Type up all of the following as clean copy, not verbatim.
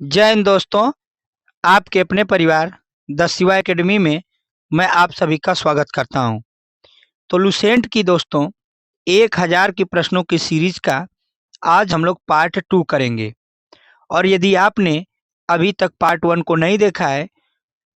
जय हिंद दोस्तों। आपके अपने परिवार द शिवा एकेडमी में मैं आप सभी का स्वागत करता हूं। तो लुसेंट की दोस्तों 1000 की प्रश्नों की सीरीज का आज हम लोग पार्ट 2 करेंगे। और यदि आपने अभी तक पार्ट 1 को नहीं देखा है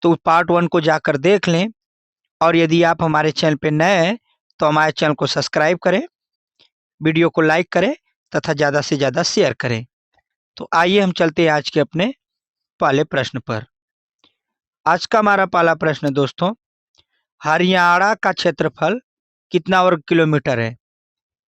तो पार्ट 1 को जाकर देख लें। और यदि आप हमारे चैनल पे नए हैं तो हमारे चैनल को सब्सक्राइब करें, वीडियो को लाइक करें तथा ज़्यादा से ज़्यादा शेयर करें। तो आइए हम चलते हैं आज के अपने पहले प्रश्न पर। आज का हमारा पहला प्रश्न है दोस्तों, हरियाणा का क्षेत्रफल कितना वर्ग किलोमीटर है?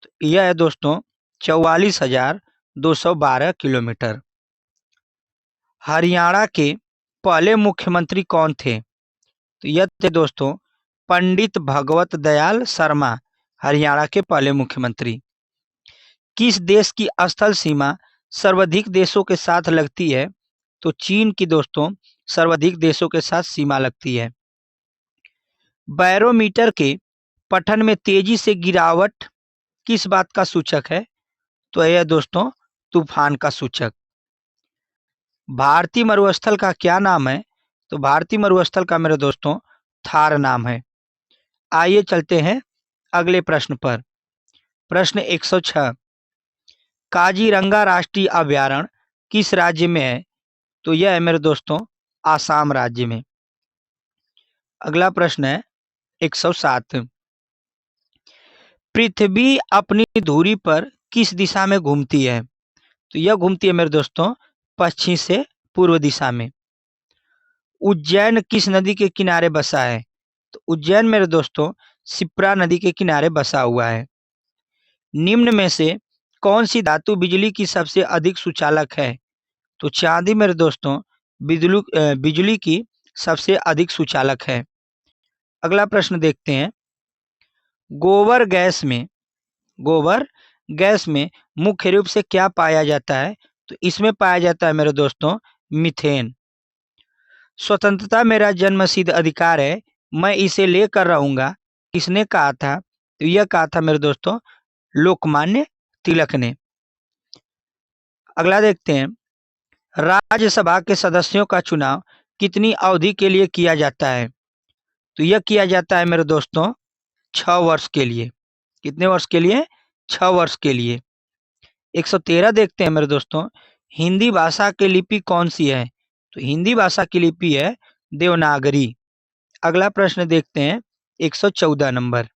तो यह है दोस्तों 44,212 किलोमीटर। हरियाणा के पहले मुख्यमंत्री कौन थे? तो यह थे दोस्तों पंडित भगवत दयाल शर्मा, हरियाणा के पहले मुख्यमंत्री। किस देश की स्थल सीमा सर्वाधिक देशों के साथ लगती है? तो चीन की दोस्तों सर्वाधिक देशों के साथ सीमा लगती है। बैरोमीटर के पठन में तेजी से गिरावट किस बात का सूचक है? तो यह दोस्तों तूफान का सूचक। भारतीय मरुस्थल का क्या नाम है? तो भारतीय मरुस्थल का मेरे दोस्तों थार नाम है। आइए चलते हैं अगले प्रश्न पर। प्रश्न 106, काजीरंगा राष्ट्रीय अभयारण्य किस राज्य में है? तो यह है मेरे दोस्तों आसाम राज्य में। अगला प्रश्न है 107, पृथ्वी अपनी धुरी पर किस दिशा में घूमती है? तो यह घूमती है मेरे दोस्तों पश्चिम से पूर्व दिशा में। उज्जैन किस नदी के किनारे बसा है? तो उज्जैन मेरे दोस्तों शिप्रा नदी के किनारे बसा हुआ है। निम्न में से कौन सी धातु बिजली की सबसे अधिक सुचालक है? तो चांदी मेरे दोस्तों बिजली की सबसे अधिक सुचालक है। अगला प्रश्न देखते हैं, गोबर गैस में गोबर गैस में मुख्य रूप से क्या पाया जाता है? तो इसमें पाया जाता है मेरे दोस्तों मीथेन। स्वतंत्रता मेरा जन्मसिद्ध अधिकार है, मैं इसे लेकर रहूंगा, किसने कहा था? तो यह कहा था मेरे दोस्तों लोकमान्य तिलक ने। अगला देखते हैं, राज्यसभा के सदस्यों का चुनाव कितनी अवधि के लिए किया जाता है? तो यह किया जाता है मेरे दोस्तों 6 वर्ष के लिए। कितने वर्ष के लिए? 6 वर्ष के लिए। 113 देखते हैं मेरे दोस्तों, हिंदी भाषा की लिपि कौन सी है? तो हिंदी भाषा की लिपि है देवनागरी। अगला प्रश्न देखते हैं 114 नंबर,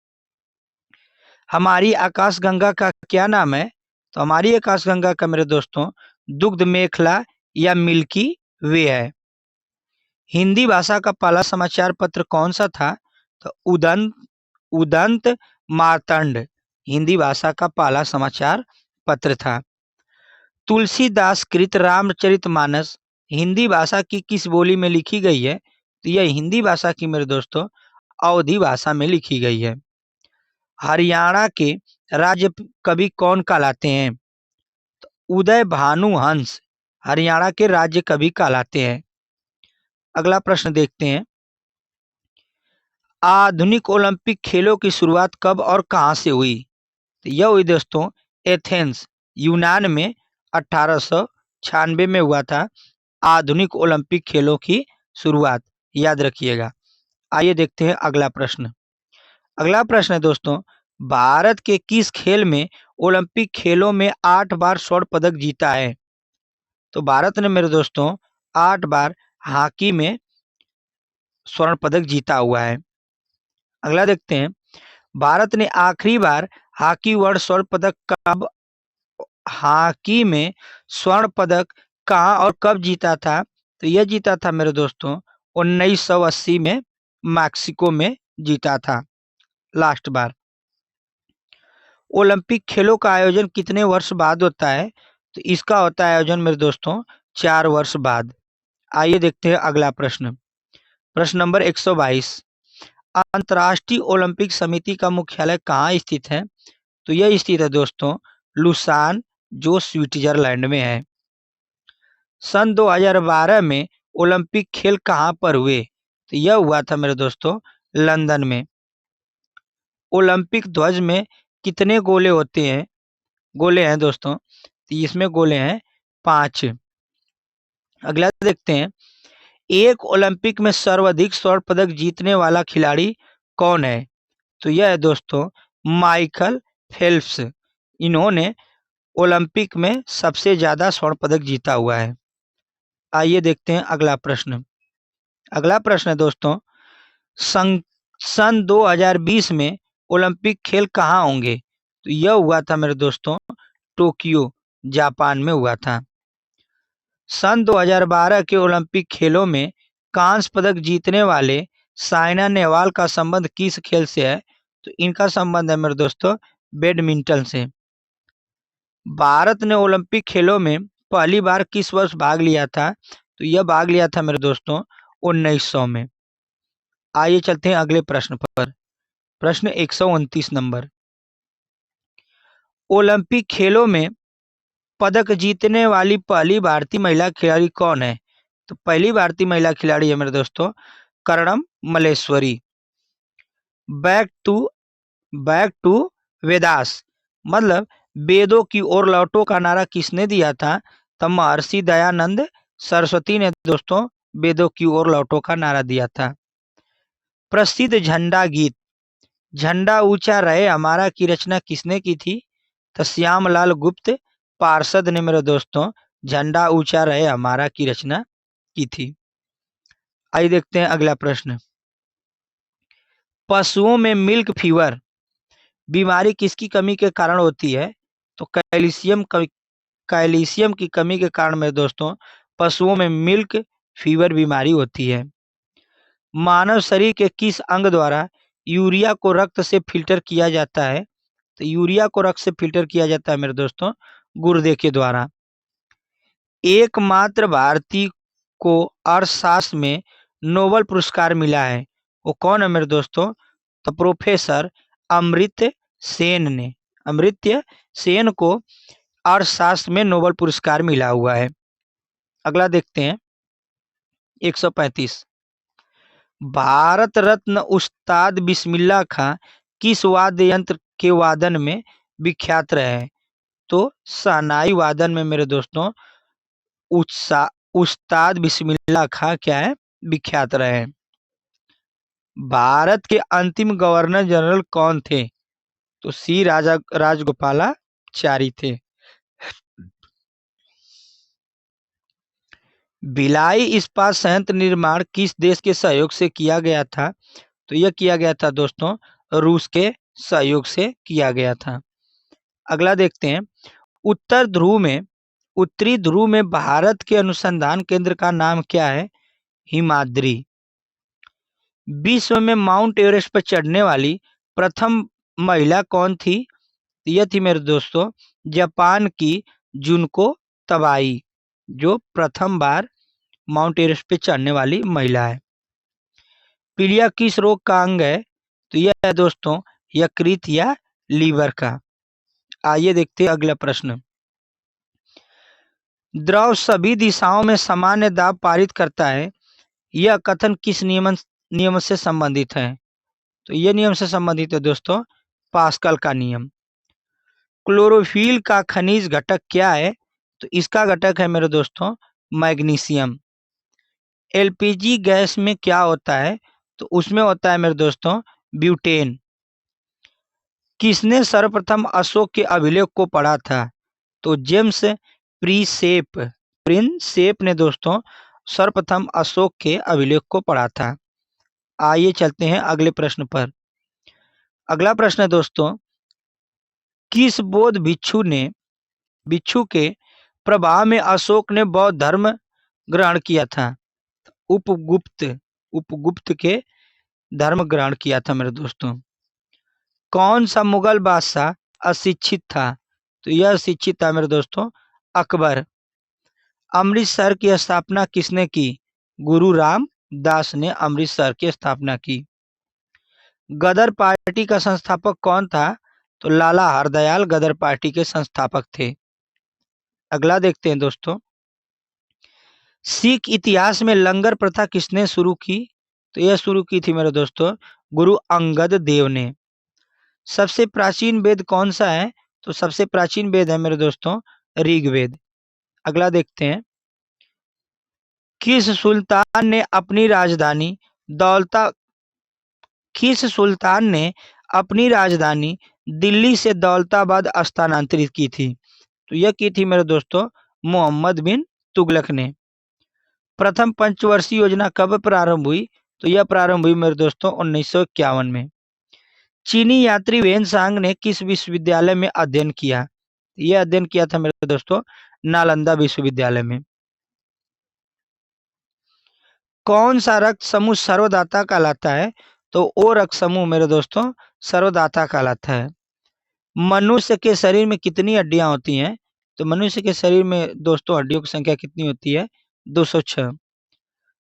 हमारी आकाशगंगा का क्या नाम है? तो हमारी आकाशगंगा का मेरे दोस्तों दुग्ध मेखला या मिल्की वे है। हिंदी भाषा का पहला समाचार पत्र कौन सा था? तो उदंत उदंत मार्तंड हिंदी भाषा का पहला समाचार पत्र था। तुलसीदास कृत रामचरितमानस हिंदी भाषा की किस बोली में लिखी गई है? तो यह हिंदी भाषा की मेरे दोस्तों अवधी भाषा में लिखी गई है। हरियाणा के राज्य कवि कौन कहलाते हैं? उदय भानु हंस हरियाणा के राज्य कवि कहलाते हैं। अगला प्रश्न देखते हैं, आधुनिक ओलंपिक खेलों की शुरुआत कब और कहां से हुई? तो यह हुई दोस्तों एथेंस यूनान में 1896 में हुआ था आधुनिक ओलंपिक खेलों की शुरुआत, याद रखिएगा। आइए देखते हैं अगला प्रश्न। अगला प्रश्न है दोस्तों, भारत के किस खेल में ओलंपिक खेलों में 8 बार स्वर्ण पदक जीता है? तो भारत ने मेरे दोस्तों 8 बार हॉकी में स्वर्ण पदक जीता हुआ है। अगला देखते हैं, भारत ने आखिरी बार हॉकी में स्वर्ण पदक कहाँ और कब जीता था? तो यह जीता था मेरे दोस्तों 1980 में मैक्सिको में जीता था लास्ट बार। ओलंपिक खेलों का आयोजन कितने वर्ष बाद होता है? तो इसका होता है आयोजन मेरे दोस्तों 4 वर्ष बाद। आइए देखते हैं अगला प्रश्न। प्रश्न नंबर 122, अंतर्राष्ट्रीय ओलंपिक समिति का मुख्यालय कहाँ स्थित है? तो यह स्थित है दोस्तों लुसान, जो स्विट्जरलैंड में है। सन 2012 में ओलंपिक खेल कहाँ पर हुए? तो यह हुआ था मेरे दोस्तों लंदन में। ओलंपिक ध्वज में कितने गोले होते हैं? गोले हैं दोस्तों, तो इसमें गोले हैं 5। अगला देखते हैं, एक ओलंपिक में सर्वाधिक स्वर्ण पदक जीतने वाला खिलाड़ी कौन है? तो यह है दोस्तों माइकल फेल्प्स। इन्होंने ओलंपिक में सबसे ज्यादा स्वर्ण पदक जीता हुआ है। आइए देखते हैं अगला प्रश्न। अगला प्रश्न है दोस्तों, सन सन 2020 में ओलंपिक खेल कहाँ होंगे? तो यह हुआ था मेरे दोस्तों टोक्यो, जापान में हुआ था। सन 2012 के ओलंपिक खेलों में कांस्य पदक जीतने वाले साइना नेहवाल का संबंध किस खेल से है? तो इनका संबंध है मेरे दोस्तों बैडमिंटन से। भारत ने ओलंपिक खेलों में पहली बार किस वर्ष भाग लिया था? तो यह भाग लिया था मेरे दोस्तों 1900 में। आइए चलते हैं अगले प्रश्न पर। प्रश्न 129 नंबर, ओलंपिक खेलों में पदक जीतने वाली पहली भारतीय महिला खिलाड़ी कौन है? तो पहली भारतीय महिला खिलाड़ी है मेरे दोस्तों Karnam Malleswari. Back to back to Vedas, मतलब वेदों की ओर लौटो का नारा किसने दिया था? तब महर्षि दयानंद सरस्वती ने दोस्तों वेदों की ओर लौटो का नारा दिया था। प्रसिद्ध झंडा गीत झंडा ऊंचा रहे हमारा की रचना किसने की थी? तो श्यामलाल गुप्त पार्षद ने मेरे दोस्तों झंडा ऊंचा रहे हमारा की रचना की थी। आइए देखते हैं अगला प्रश्न, पशुओं में मिल्क फीवर बीमारी किसकी कमी के कारण होती है? तो कैल्शियम की कमी के कारण मेरे दोस्तों पशुओं में मिल्क फीवर बीमारी होती है। मानव शरीर के किस अंग द्वारा यूरिया को रक्त से फिल्टर किया जाता है? तो यूरिया को रक्त से फिल्टर किया जाता है मेरे दोस्तों गुर्दे के द्वारा। एकमात्र भारतीय को अर्थशास्त्र में नोबेल पुरस्कार मिला है, वो कौन है मेरे दोस्तों? तो प्रोफेसर अमर्त्य सेन ने, अमर्त्य सेन को अर्थशास्त्र में नोबेल पुरस्कार मिला हुआ है। अगला देखते हैं 135, भारत रत्न उस्ताद बिस्मिल्लाह खां किस वाद्य यंत्र के वादन में विख्यात रहे हैं? तो शहनाई वादन में मेरे दोस्तों उस्ताद बिस्मिल्लाह खां क्या है विख्यात रहे हैं। भारत के अंतिम गवर्नर जनरल कौन थे? तो सी राजा राजगोपालाचारी थे। भिलाई इस्पात संयंत्र निर्माण किस देश के सहयोग से किया गया था? तो यह किया गया था दोस्तों रूस के सहयोग से किया गया था। अगला देखते हैं, उत्तर ध्रुव में उत्तरी ध्रुव में भारत के अनुसंधान केंद्र का नाम क्या है? हिमाद्री। विश्व में माउंट एवरेस्ट पर चढ़ने वाली प्रथम महिला कौन थी? यह थी मेरे दोस्तों जापान की जुनको तबाई, जो प्रथम बार माउंट एवरेस्ट पे चढ़ने वाली महिला है। पीलिया किस रोग का अंग है? तो यह है दोस्तों यकृत या लीवर का। आइए देखते हैं अगला प्रश्न, द्रव सभी दिशाओं में सामान्य दाब पारित करता है, यह कथन किस नियम से संबंधित है? तो यह नियम से संबंधित है दोस्तों पास्कल का नियम। क्लोरोफिल का खनिज घटक क्या है? तो इसका घटक है मेरे दोस्तों मैग्नीशियम। एलपीजी गैस में क्या होता है? तो उसमें होता है मेरे दोस्तों ब्यूटेन। किसने सर्वप्रथम अशोक के अभिलेख को पढ़ा था? तो जेम्स प्रिंसेप ने दोस्तों सर्वप्रथम अशोक के अभिलेख को पढ़ा था। आइए चलते हैं अगले प्रश्न पर। अगला प्रश्न है दोस्तों, किस बौद्ध भिक्षु के प्रभाव में अशोक ने बौद्ध धर्म ग्रहण किया था? उपगुप्त के धर्म ग्रहण किया था मेरे दोस्तों। कौन सा मुगल बादशाह अशिक्षित था? तो यह शिक्षित था मेरे दोस्तों अकबर। अमृतसर की स्थापना किसने की? गुरु रामदास ने अमृतसर की स्थापना की। गदर पार्टी का संस्थापक कौन था? तो लाला हरदयाल गदर पार्टी के संस्थापक थे। अगला देखते हैं दोस्तों, सिख इतिहास में लंगर प्रथा किसने शुरू की? तो यह शुरू की थी मेरे दोस्तों गुरु अंगद देव ने। सबसे प्राचीन वेद कौन सा है? तो सबसे प्राचीन वेद है मेरे दोस्तों ऋग्वेद। अगला देखते हैं, किस सुल्तान ने अपनी राजधानी दौलता किस सुल्तान ने अपनी राजधानी दिल्ली से दौलताबाद स्थानांतरित की थी? तो यह की थी मेरे दोस्तों मोहम्मद बिन तुगलक ने। प्रथम पंचवर्षीय योजना कब प्रारंभ हुई? तो यह प्रारंभ हुई मेरे दोस्तों 1951 में। चीनी यात्री वेनसांग ने किस विश्वविद्यालय में अध्ययन किया? यह अध्ययन किया था मेरे दोस्तों नालंदा विश्वविद्यालय में। कौन सा रक्त समूह सर्वदाता कहलाता है? तो वो रक्त समूह मेरे दोस्तों सर्वदाता कहलाता है। मनुष्य के शरीर में कितनी हड्डियां होती हैं? तो मनुष्य के शरीर में दोस्तों हड्डियों की संख्या कितनी होती है? 206।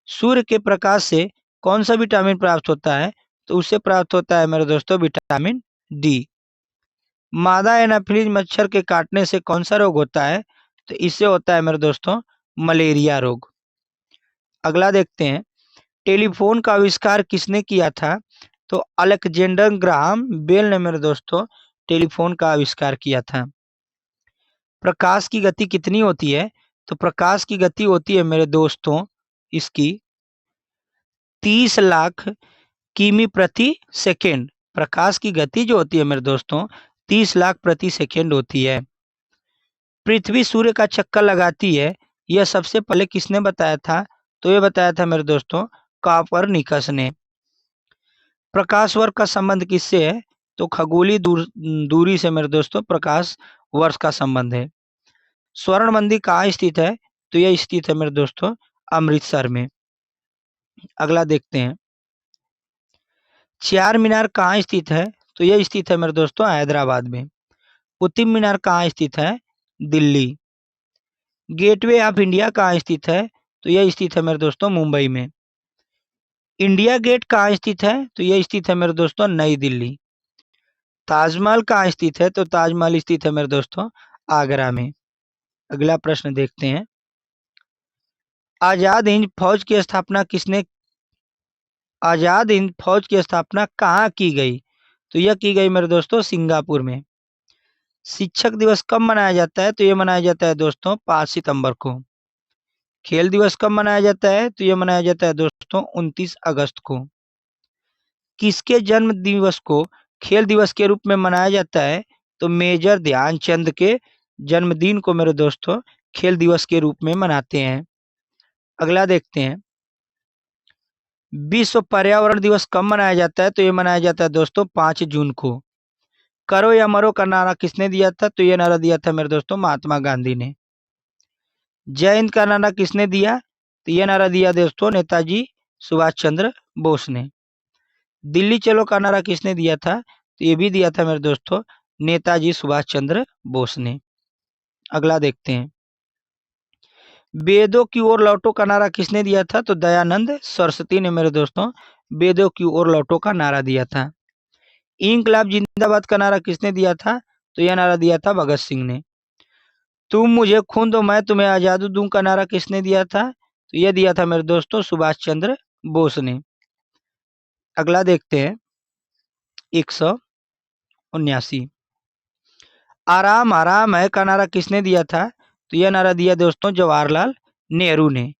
सूर्य के प्रकाश से कौन सा विटामिन प्राप्त होता है? तो उससे प्राप्त होता है मेरे दोस्तों विटामिन डी। मादा एनाफिलीज मच्छर के काटने से कौन सा रोग होता है? तो इससे होता है मेरे दोस्तों मलेरिया रोग। अगला देखते हैं, टेलीफोन का आविष्कार किसने किया था? तो अलेक्जेंडर ग्राहम बेल ने मेरे दोस्तों टेलीफोन का आविष्कार किया था। प्रकाश की गति कितनी होती है? तो प्रकाश की गति होती है मेरे दोस्तों इसकी 30 लाख किमी प्रति सेकेंड। प्रकाश की गति जो होती है मेरे दोस्तों 30 लाख प्रति सेकेंड होती है। पृथ्वी सूर्य का चक्कर लगाती है, यह सबसे पहले किसने बताया था? तो यह बताया था मेरे दोस्तों कॉपरनिकस ने। प्रकाश वर्ष का संबंध किससे है? तो खगोलीय दूरी से मेरे दोस्तों प्रकाश वर्ष का संबंध है। स्वर्ण मंदिर कहाँ स्थित है? तो यह स्थित है मेरे दोस्तों अमृतसर में। अगला देखते हैं, चार मीनार कहाँ स्थित है? तो यह स्थित है मेरे दोस्तों हैदराबाद में। कुतुब मीनार कहाँ स्थित है? दिल्ली। गेटवे ऑफ इंडिया कहाँ स्थित है? तो यह स्थित है मेरे दोस्तों मुंबई में। इंडिया गेट कहाँ स्थित है? तो यह स्थित है मेरे दोस्तों नई दिल्ली। ताजमहल कहाँ स्थित है? तो ताजमहल स्थित है मेरे दोस्तों आगरा में। अगला प्रश्न देखते हैं, आजाद हिंद फौज की स्थापना किसने आजाद हिंद फौज की स्थापना कहाँ की गई? तो यह की गई मेरे दोस्तों सिंगापुर में। शिक्षक दिवस कब मनाया जाता है? तो यह मनाया जाता है दोस्तों 5 सितंबर को। खेल दिवस कब मनाया जाता है? तो यह मनाया जाता है दोस्तों 29 अगस्त को। किसके जन्म दिवस को खेल दिवस के रूप में मनाया जाता है? तो मेजर ध्यानचंद के जन्मदिन को मेरे दोस्तों खेल दिवस के रूप में मनाते हैं। अगला देखते हैं, विश्व पर्यावरण दिवस कब मनाया जाता है? तो ये मनाया जाता है दोस्तों 5 जून को। करो या मरो का नारा किसने दिया था? तो ये नारा दिया था मेरे दोस्तों महात्मा गांधी ने। जय हिंद का नारा किसने दिया? तो ये नारा दिया दोस्तों नेताजी सुभाष चंद्र बोस ने। दिल्ली चलो का नारा किसने दिया था? तो ये भी दिया था मेरे दोस्तों नेताजी सुभाष चंद्र बोस ने। अगला देखते हैं, वेदों की ओर लौटो का नारा किसने दिया था? तो दयानंद सरस्वती ने मेरे दोस्तों वेदों की ओर लौटो का नारा दिया था। इंकलाब जिंदाबाद का नारा किसने दिया था? तो यह नारा दिया था भगत सिंह ने। तुम मुझे खून दो मैं तुम्हें आजादी दूं का नारा किसने दिया था? तो यह दिया था मेरे दोस्तों सुभाष चंद्र बोस ने। अगला देखते हैं, 179, आराम आराम है का नारा किसने दिया था? तो यह नारा दिया दोस्तों जवाहरलाल नेहरू ने।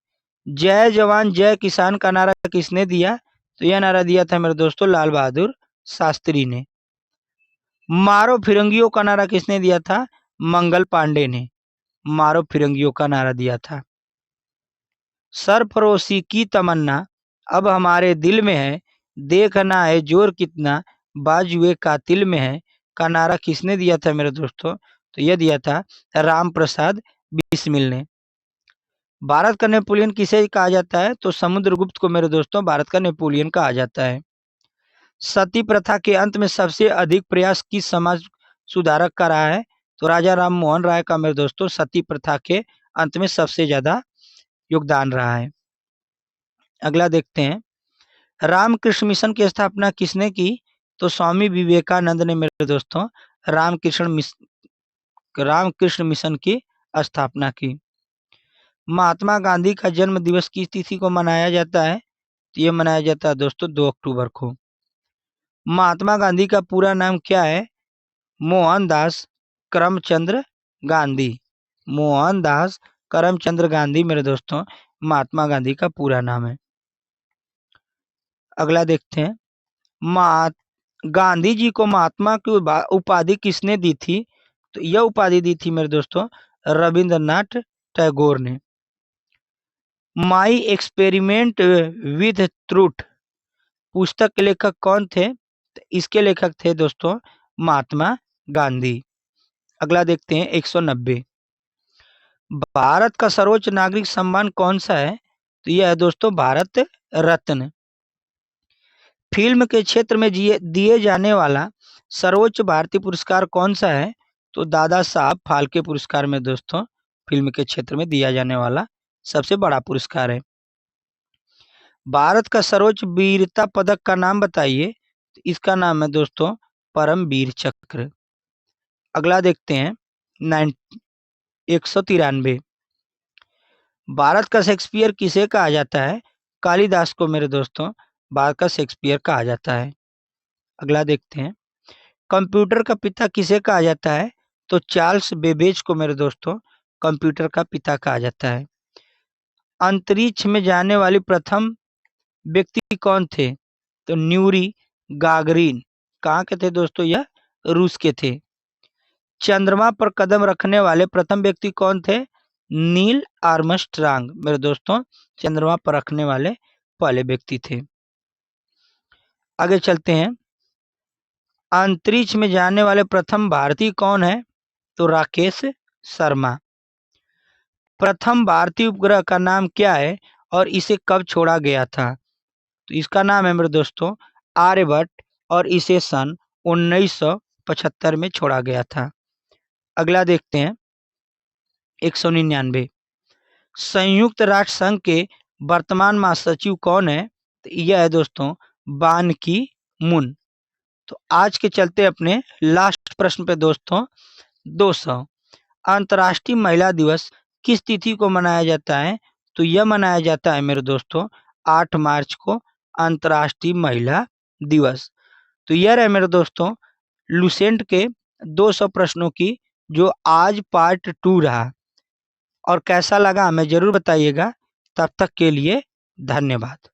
जय जवान जय किसान का नारा किसने दिया? तो यह नारा दिया था मेरे दोस्तों लाल बहादुर शास्त्री ने। मारो फिरंगियों का नारा किसने दिया था? मंगल पांडे ने मारो फिरंगियों का नारा दिया था। सरफरोशी की तमन्ना अब हमारे दिल में है, देखना है जोर कितना बाजुए कातिल में है का नारा किसने दिया था मेरे दोस्तों? तो यह दिया था राम प्रसाद बिस्मिल ने। भारत का नेपोलियन किसे कहा जाता है? तो समुद्रगुप्त को मेरे दोस्तों भारत का नेपोलियन कहा जाता है। सती प्रथा के अंत में सबसे अधिक प्रयास किस समाज सुधारक का रहा है? तो राजा राम मोहन राय का मेरे दोस्तों सती प्रथा के अंत में सबसे ज्यादा योगदान रहा है। अगला देखते हैं, रामकृष्ण मिशन की स्थापना किसने की? तो स्वामी विवेकानंद ने मेरे दोस्तों रामकृष्ण मिशन की स्थापना की। महात्मा गांधी का जन्म दिवस किस तिथि को मनाया जाता है? तो ये मनाया जाता है दोस्तों 2 अक्टूबर को। महात्मा गांधी का पूरा नाम क्या है? मोहनदास करमचंद्र गांधी। मोहनदास करमचंद्र गांधी मेरे दोस्तों महात्मा गांधी का पूरा नाम है। अगला देखते हैं, महात्मा गांधी जी को महात्मा की उपाधि किसने दी थी? तो यह उपाधि दी थी मेरे दोस्तों रविंद्रनाथ टैगोर ने। माई एक्सपेरिमेंट विथ ट्रूथ पुस्तक के लेखक कौन थे? तो इसके लेखक थे दोस्तों महात्मा गांधी। अगला देखते हैं 190, भारत का सर्वोच्च नागरिक सम्मान कौन सा है? तो यह है दोस्तों भारत रत्न। फिल्म के क्षेत्र में दिए जाने वाला सर्वोच्च भारतीय पुरस्कार कौन सा है? तो दादा साहब फाल्के पुरस्कार में दोस्तों फिल्म के क्षेत्र में दिया जाने वाला सबसे बड़ा पुरस्कार है। भारत का सर्वोच्च वीरता पदक का नाम बताइए। इसका नाम है दोस्तों परमवीर चक्र। अगला देखते हैं 193, भारत का शेक्सपियर किसे कहा जाता है? कालिदास को मेरे दोस्तों भारत का शेक्सपियर कहा जाता है। अगला देखते हैं, कंप्यूटर का पिता किसे कहा जाता है? तो चार्ल्स बेबेज को मेरे दोस्तों कंप्यूटर का पिता कहा जाता है। अंतरिक्ष में जाने वाली प्रथम व्यक्ति कौन थे? तो न्यूरी गागरिन। कहाँ के थे दोस्तों? यह रूस के थे। चंद्रमा पर कदम रखने वाले प्रथम व्यक्ति कौन थे? नील आर्मस्ट्रांग मेरे दोस्तों चंद्रमा पर रखने वाले पहले व्यक्ति थे। आगे चलते हैं, अंतरिक्ष में जाने वाले प्रथम भारतीय कौन है? तो राकेश शर्मा। प्रथम भारतीय उपग्रह का नाम क्या है और इसे कब छोड़ा गया था? तो इसका नाम है मेरे दोस्तों आर्यभट्ट और इसे सन 1975 में छोड़ा गया था। अगला देखते हैं 199, संयुक्त राष्ट्र संघ के वर्तमान महासचिव कौन है? तो यह है दोस्तों बान की मून। तो आज के चलते अपने लास्ट प्रश्न पे दोस्तों 200, अंतर्राष्ट्रीय महिला दिवस किस तिथि को मनाया जाता है? तो यह मनाया जाता है मेरे दोस्तों 8 मार्च को अंतर्राष्ट्रीय महिला दिवस। तो यह रहे मेरे दोस्तों लुसेंट के 200 प्रश्नों की जो आज पार्ट 2 रहा, और कैसा लगा हमें जरूर बताइएगा। तब तक के लिए धन्यवाद।